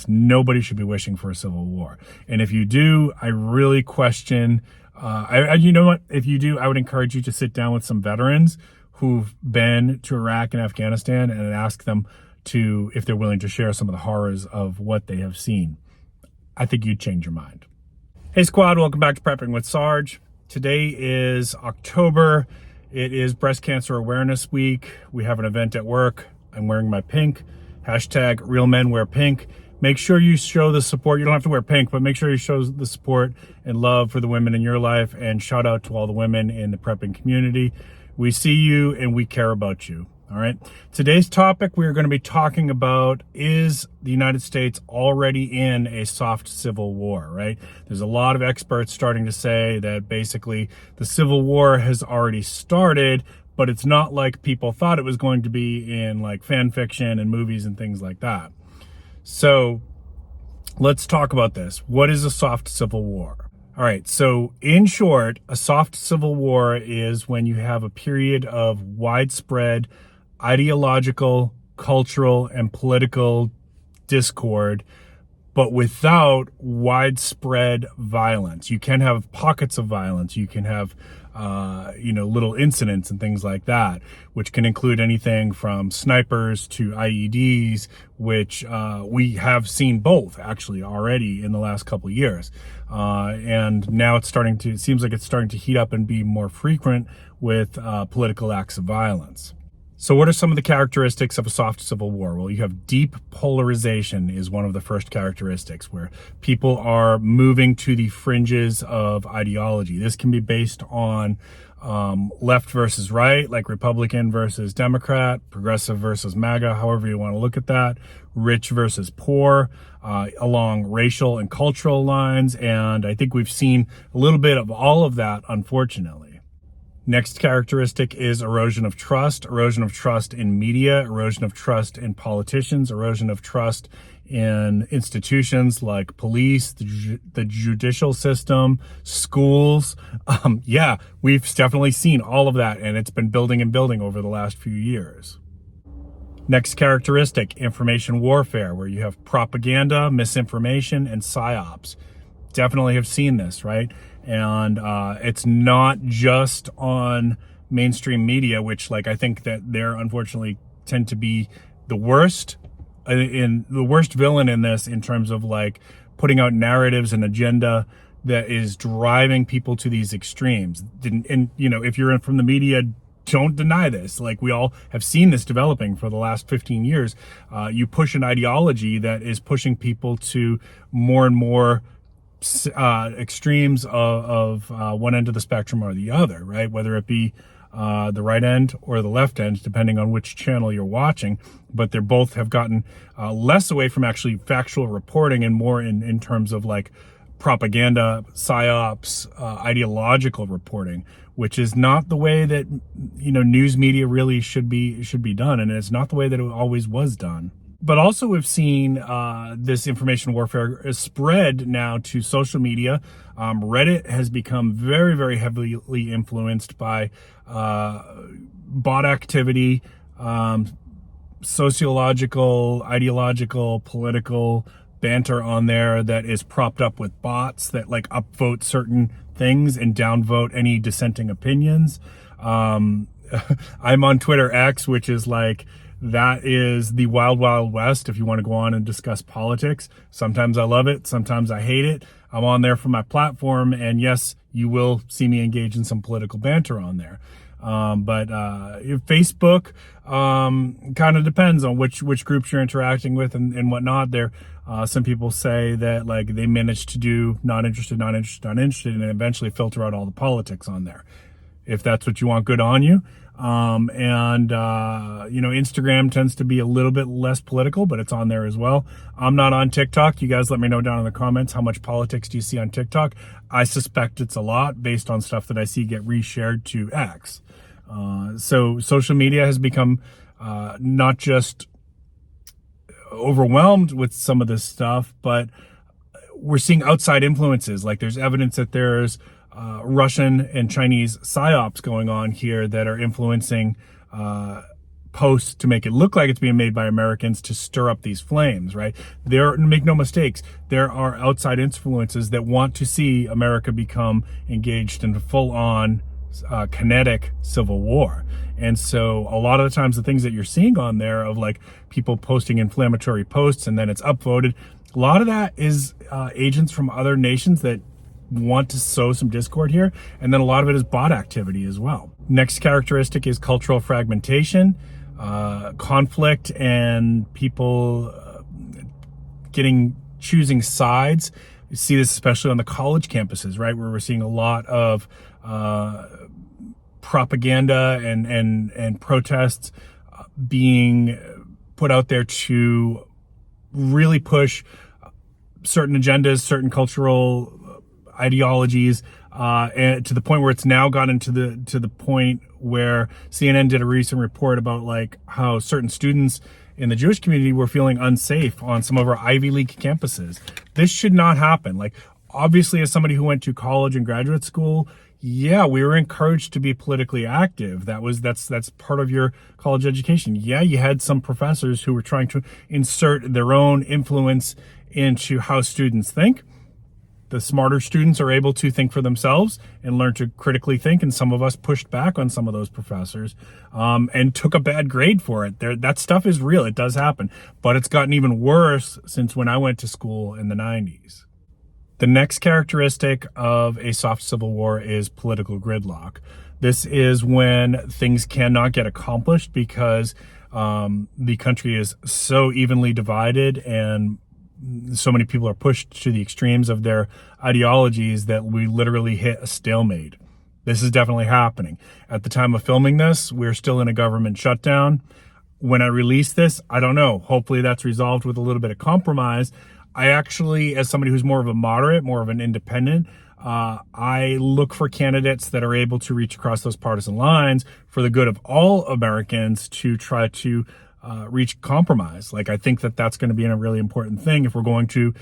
Nobody should be wishing for a civil war. And if you do, I really question, you know what? If you do, I would encourage you to sit down with some veterans who've been to Iraq and Afghanistan and ask them if they're willing to share some of the horrors of what they have seen. I think you'd change your mind. Hey squad, welcome back to Prepping with Sarge. Today is October. It is Breast Cancer Awareness Week. We have an event at work. I'm wearing my pink. Hashtag real men wear pink. Make sure you show the support. You don't have to wear pink, but make sure you show the support and love for the women in your life, and shout out to all the women in the prepping community. We see you and we care about you. All right. Today's topic we're going to be talking about is the United States already in a soft civil war, right? There's a lot of experts starting to say that basically the civil war has already started, but it's not like people thought it was going to be in like fan fiction and movies and things like that. So let's talk about this. What is a soft civil war? All right, so in short, a soft civil war is when you have a period of widespread ideological, cultural, and political discord, but without widespread violence. You can have pockets of violence. You can have little incidents and things like that, which can include anything from snipers to IEDs, which we have seen both actually already in the last couple of years. And now it seems like it's starting to heat up and be more frequent with political acts of violence. So what are some of the characteristics of a soft civil war? Well, you have deep polarization is one of the first characteristics, where people are moving to the fringes of ideology. This can be based on left versus right, like Republican versus Democrat, progressive versus MAGA, however you want to look at that, rich versus poor, along racial and cultural lines. And I think we've seen a little bit of all of that, unfortunately. Next characteristic is erosion of trust in media, erosion of trust in politicians, erosion of trust in institutions like police, the judicial system, schools. Yeah, we've definitely seen all of that, and it's been building and building over the last few years. Next characteristic, information warfare, where you have propaganda, misinformation, and psyops. Definitely have seen this, right? And it's not just on mainstream media, which I think that they're unfortunately tend to be the worst villain in this, in terms of putting out narratives and agenda that is driving people to these extremes. And if you're from the media, don't deny this. We all have seen this developing for the last 15 years. You push an ideology that is pushing people to more and more extremes of one end of the spectrum or the other, right? Whether it be the right end or the left end, depending on which channel you're watching. But they both have gotten less away from actually factual reporting and more in terms of propaganda, psyops, ideological reporting, which is not the way that news media really should be done, and it's not the way that it always was done. But also we've seen this information warfare is spread now to social media. Reddit has become very, very heavily influenced by bot activity, sociological, ideological, political banter on there that is propped up with bots that upvote certain things and downvote any dissenting opinions. I'm on Twitter X, which is that is the wild, wild west if you want to go on and discuss politics. Sometimes I love it. Sometimes I hate it. I'm on there for my platform. And yes, you will see me engage in some political banter on there. But Facebook kind of depends on which groups you're interacting with and whatnot. There, some people say that they managed to do not interested, and eventually filter out all the politics on there. If that's what you want, good on you. Instagram tends to be a little bit less political, but it's on there as well. I'm not on TikTok. You guys let me know down in the comments, how much politics do you see on TikTok? I suspect it's a lot based on stuff that I see get reshared to X. So social media has become not just overwhelmed with some of this stuff, but we're seeing outside influences. There's evidence that there's Russian and Chinese psyops going on here that are influencing posts to make it look like it's being made by Americans to stir up these flames, right? Make no mistakes, there are outside influences that want to see America become engaged in a full-on kinetic civil war. And so a lot of the times the things that you're seeing on there of like people posting inflammatory posts and then it's upvoted, a lot of that is agents from other nations that want to sow some discord here. And then a lot of it is bot activity as well. Next characteristic is cultural fragmentation, conflict, and people choosing sides. You see this especially on the college campuses, right? Where we're seeing a lot of propaganda and protests being put out there to really push certain agendas, certain cultural ideologies, and to the point where it's now gotten to the point where CNN did a recent report about like how certain students in the Jewish community were feeling unsafe on some of our Ivy League campuses. This should not happen. Like, obviously, as somebody who went to college and graduate school, yeah, we were encouraged to be politically active. That's part of your college education. Yeah, you had some professors who were trying to insert their own influence into how students think. The smarter students are able to think for themselves and learn to critically think, and some of us pushed back on some of those professors and took a bad grade for it. That stuff is real. It does happen. But it's gotten even worse since when I went to school in the 90s. The next characteristic of a soft civil war is political gridlock. This is when things cannot get accomplished because the country is so evenly divided and so many people are pushed to the extremes of their ideologies that we literally hit a stalemate. This is definitely happening. At the time of filming this, we're still in a government shutdown. When I release this, I don't know. Hopefully that's resolved with a little bit of compromise. I actually, as somebody who's more of a moderate, more of an independent, I look for candidates that are able to reach across those partisan lines for the good of all Americans to try to reach compromise. Like, I think that that's going to be a really important thing if we're going to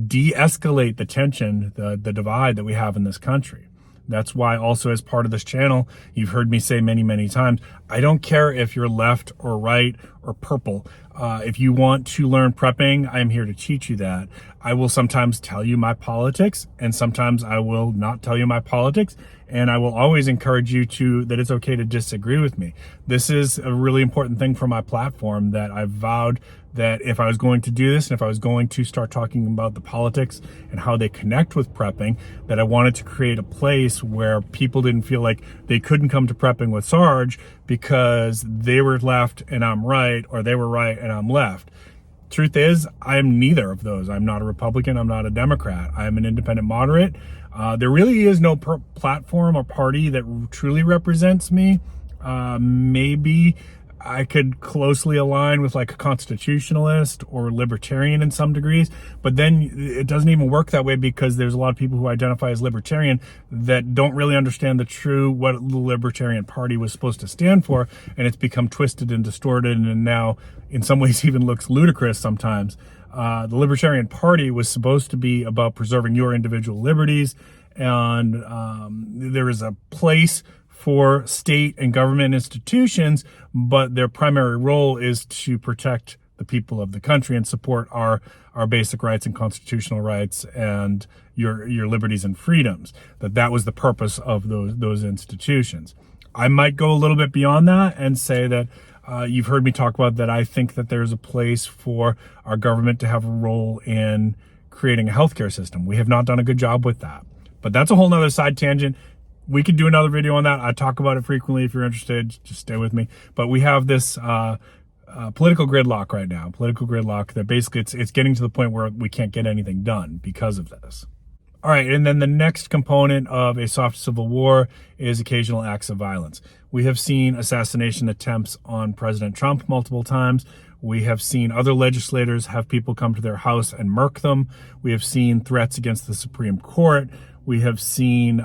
de-escalate the tension, the divide that we have in this country. That's why also as part of this channel, you've heard me say many, many times, I don't care if you're left or right or purple. If you want to learn prepping, I'm here to teach you that. I will sometimes tell you my politics, and sometimes I will not tell you my politics. And I will always encourage you that it's okay to disagree with me. This is a really important thing for my platform, that I've vowed that if I was going to do this and if I was going to start talking about the politics and how they connect with prepping, that I wanted to create a place where people didn't feel like they couldn't come to prepping with Sarge because they were left and I'm right, or they were right and I'm left. Truth is, I'm neither of those. I'm not a Republican. I'm not a Democrat. I'm an independent moderate. There really is no platform or party that truly represents me. Maybe I could closely align with like a constitutionalist or libertarian in some degrees, but then it doesn't even work that way because there's a lot of people who identify as libertarian that don't really understand what the Libertarian Party was supposed to stand for, and it's become twisted and distorted and now in some ways even looks ludicrous sometimes. The Libertarian Party was supposed to be about preserving your individual liberties, and there is a place for state and government institutions, but their primary role is to protect the people of the country and support our basic rights and constitutional rights and your liberties and freedoms. That was the purpose of those institutions. I might go a little bit beyond that and say that you've heard me talk about that I think that there's a place for our government to have a role in creating a healthcare system. We have not done a good job with that. But that's a whole nother side tangent. We could do another video on that. I talk about it frequently. If you're interested, just stay with me. But we have this political gridlock right now. Political gridlock that basically it's getting to the point where we can't get anything done because of this. All right, and then the next component of a soft civil war is occasional acts of violence. We have seen assassination attempts on President Trump multiple times. We have seen other legislators have people come to their house and murk them. We have seen threats against the Supreme Court. We have seen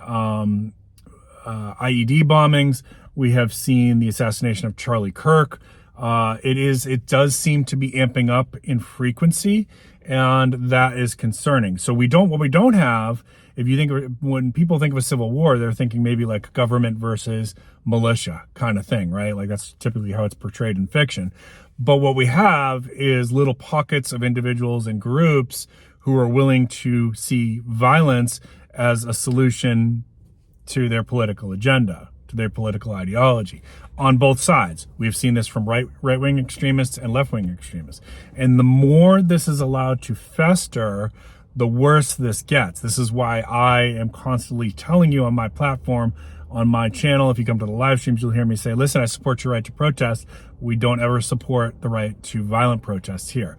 IED bombings. We have seen the assassination of Charlie Kirk. It does seem to be amping up in frequency, and that is concerning. So what we don't have if you think when people think of a civil war, they're thinking maybe like government versus militia kind of thing, right? Like that's typically how it's portrayed in fiction. But what we have is little pockets of individuals and groups who are willing to see violence as a solution to their political agenda, to their political ideology on both sides. We've seen this from right-wing extremists and left-wing extremists. And the more this is allowed to fester, the worse this gets. This is why I am constantly telling you on my platform, on my channel, if you come to the live streams, you'll hear me say, listen, I support your right to protest. We don't ever support the right to violent protests here.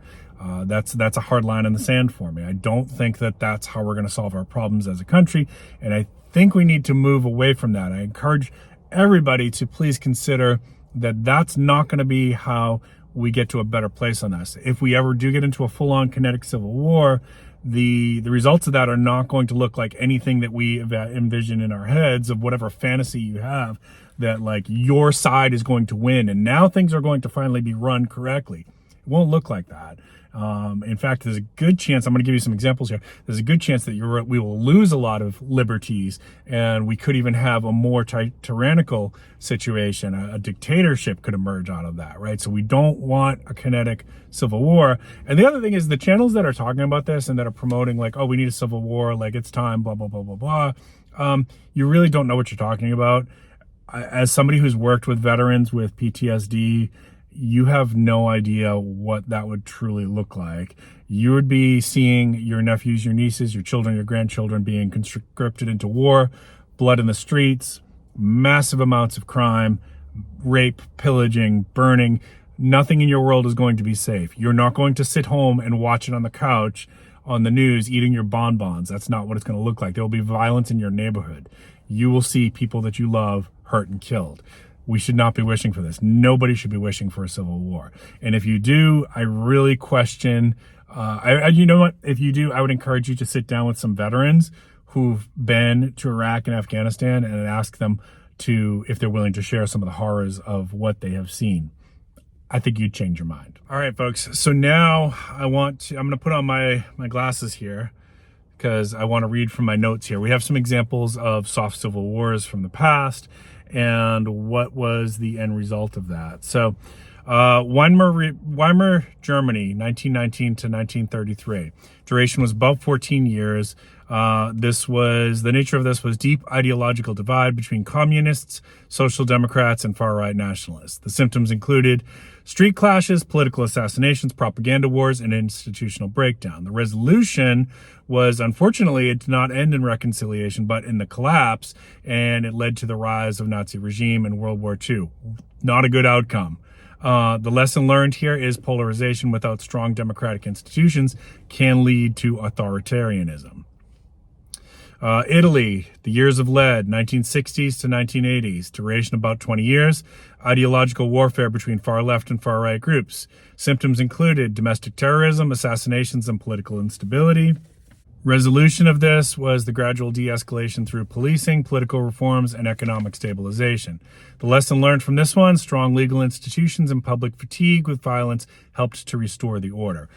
That's a hard line in the sand for me. I don't think that that's how we're going to solve our problems as a country. And I think we need to move away from that. I encourage everybody to please consider that that's not going to be how we get to a better place on this. If we ever do get into a full-on kinetic civil war, the results of that are not going to look like anything that we envision in our heads of whatever fantasy you have, that like your side is going to win and now things are going to finally be run correctly. It won't look like that. In fact, there's a good chance, I'm going to give you some examples here, there's a good chance that we will lose a lot of liberties, and we could even have a more tyrannical situation. A dictatorship could emerge out of that, right? So we don't want a kinetic civil war. And the other thing is the channels that are talking about this and that are promoting like, oh, we need a civil war, like it's time, blah, blah, blah, blah, blah. You really don't know what you're talking about. As somebody who's worked with veterans with PTSD, you have no idea what that would truly look like. You would be seeing your nephews, your nieces, your children, your grandchildren being conscripted into war, blood in the streets, massive amounts of crime, rape, pillaging, burning. Nothing in your world is going to be safe. You're not going to sit home and watch it on the couch on the news eating your bonbons. That's not what it's going to look like. There will be violence in your neighborhood. You will see people that you love hurt and killed. We should not be wishing for this. Nobody should be wishing for a civil war. And if you do, I really question, you know what? If you do, I would encourage you to sit down with some veterans who've been to Iraq and Afghanistan and ask them if they're willing to share some of the horrors of what they have seen. I think you'd change your mind. All right, folks. So now I'm going to put on my glasses here because I want to read from my notes here. We have some examples of soft civil wars from the past and what was the end result of that. So Weimar Germany, 1919 to 1933. Duration was about 14 years. The nature of this was deep ideological divide between communists, social democrats, and far-right nationalists. The symptoms included street clashes, political assassinations, propaganda wars, and institutional breakdown. The resolution was, unfortunately, it did not end in reconciliation, but in the collapse, and it led to the rise of Nazi regime in World War II. Not a good outcome. The lesson learned here is polarization without strong democratic institutions can lead to authoritarianism. Italy, the years of lead, 1960s to 1980s, duration about 20 years, ideological warfare between far left and far right groups. Symptoms included domestic terrorism, assassinations, and political instability. Resolution of this was the gradual de-escalation through policing, political reforms, and economic stabilization. The lesson learned from this one, strong legal institutions and public fatigue with violence helped to restore the order.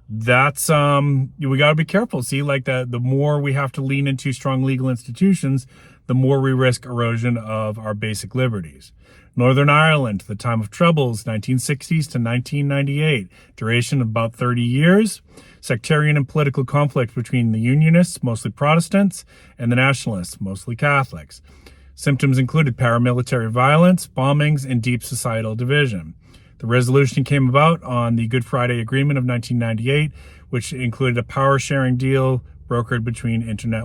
That's, we got to be careful. See, like the more we have to lean into strong legal institutions, the more we risk erosion of our basic liberties. Northern Ireland, the time of troubles, 1960s to 1998, duration of about 30 years, sectarian and political conflict between the Unionists, mostly Protestants, and the Nationalists, mostly Catholics. Symptoms included paramilitary violence, bombings, and deep societal division. The resolution came about on the Good Friday Agreement of 1998, which included a power-sharing deal brokered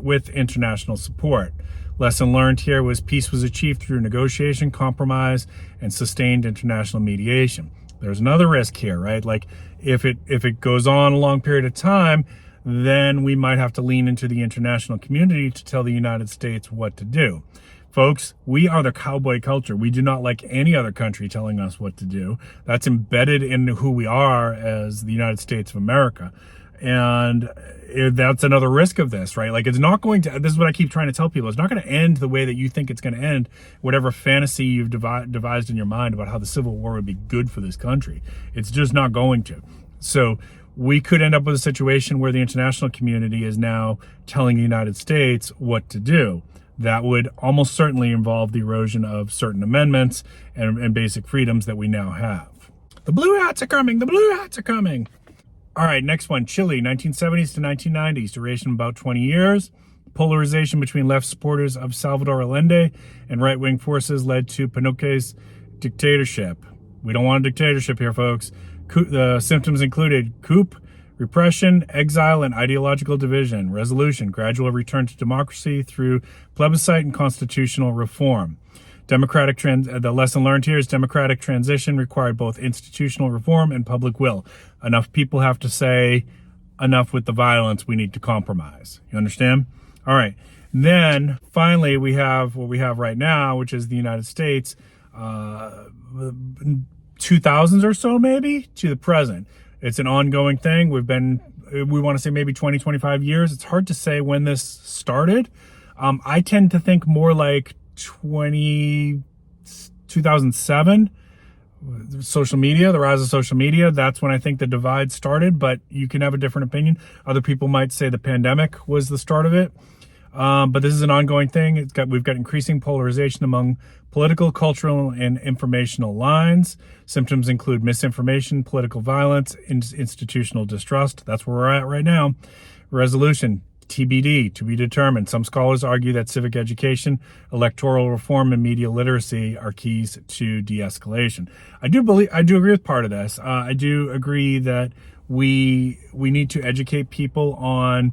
with international support. Lesson learned here was peace was achieved through negotiation, compromise, and sustained international mediation. There's another risk here, right? Like if it goes on a long period of time, then we might have to lean into the international community to tell the United States what to do. Folks, we are the cowboy culture. We do not like any other country telling us what to do. That's embedded in who we are as the United States of America. And that's another risk of this, right? Like it's not going to, this is what I keep trying to tell people, it's not going to end the way that you think it's going to end, whatever fantasy you've devised in your mind about how the Civil War would be good for this country. It's just not going to. So we could end up with a situation where the international community is now telling the United States what to do. That would almost certainly involve the erosion of certain amendments and basic freedoms that we now have. The blue hats are coming. The blue hats are coming. All right, next one, Chile, 1970s to 1990s, duration about 20 years. Polarization between left supporters of Salvador Allende and right-wing forces led to Pinochet's dictatorship. We don't want a dictatorship here, folks. The symptoms included coup, repression, exile, and ideological division. Resolution, gradual return to democracy through plebiscite and constitutional reform. The lesson learned here is democratic transition required both institutional reform and public will. Enough people have to say, enough with the violence, we need to compromise. You understand? All right. Then finally, we have what we have right now, which is the United States, 2000s or so, maybe, to the present. It's an ongoing thing. We want to say maybe 20, 25 years. It's hard to say when this started. I tend to think more like 2007, social media, the rise of social media. That's when I think the divide started, but you can have a different opinion. Other people might say the pandemic was the start of it. But this is an ongoing thing. We've got increasing polarization among political, cultural, and informational lines. Symptoms include misinformation, political violence, institutional distrust. That's where we're at right now. Resolution, TBD, to be determined. Some scholars argue that civic education, electoral reform, and media literacy are keys to de-escalation. I do agree with part of this. I do agree that we need to educate people on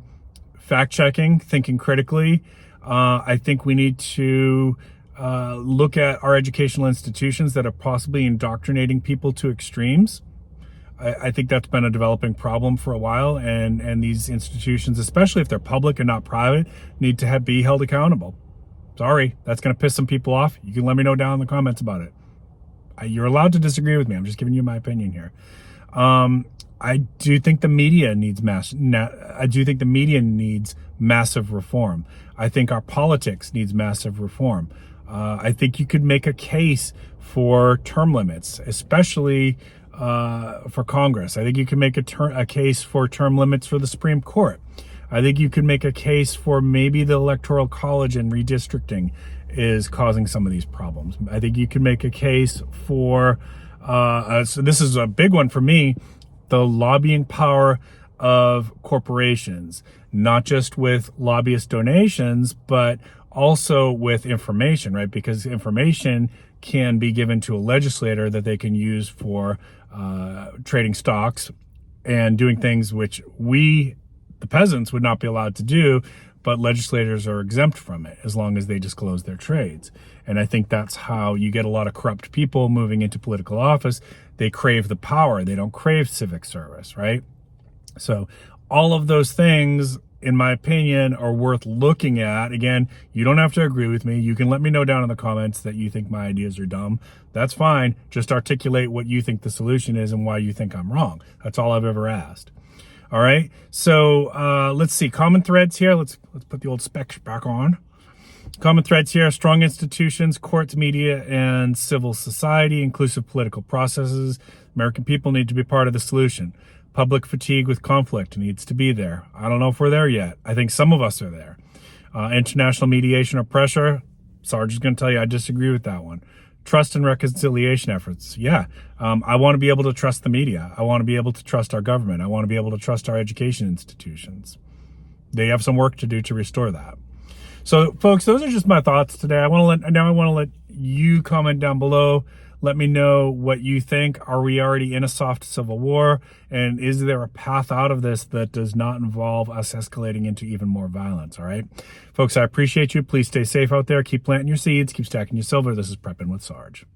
fact-checking, thinking critically. I think we need to look at our educational institutions that are possibly indoctrinating people to extremes. I think that's been a developing problem for a while, and these institutions, especially if they're public and not private, need to be held accountable. Sorry, that's going to piss some people off. You can let me know down in the comments about it. You're allowed to disagree with me. I'm just giving you my opinion here. I do think the media needs massive reform. I think our politics needs massive reform. I think you could make a case for term limits, especially for Congress. I think you can make a case for term limits for the Supreme Court. I think you could make a case for maybe the Electoral College and redistricting is causing some of these problems. I think you could make a case for, so this is a big one for me, the lobbying power of corporations, not just with lobbyist donations, but also with information, right? Because information can be given to a legislator that they can use for trading stocks and doing things which we, the peasants, would not be allowed to do, but legislators are exempt from it as long as they disclose their trades. And I think that's how you get a lot of corrupt people moving into political office. They crave the power. They don't crave civic service, right? So all of those things, in my opinion, are worth looking at. Again, you don't have to agree with me. You can let me know down in the comments that you think my ideas are dumb. That's fine. Just articulate what you think the solution is and why you think I'm wrong. That's all I've ever asked. All right. So let's see. Common threads here. Let's put the old specs back on. Common threads here: strong institutions, courts, media, and civil society, inclusive political processes. American people need to be part of the solution. Public fatigue with conflict needs to be there. I don't know if we're there yet. I think some of us are there. International mediation or pressure. Sarge is going to tell you I disagree with that one. Trust and reconciliation efforts. Yeah, I want to be able to trust the media. I want to be able to trust our government. I want to be able to trust our education institutions. They have some work to do to restore that. So, folks, those are just my thoughts today. I want to let you comment down below. Let me know what you think. Are we already in a soft civil war? And is there a path out of this that does not involve us escalating into even more violence? All right, folks, I appreciate you. Please stay safe out there. Keep planting your seeds. Keep stacking your silver. This is Prepping with Sarge.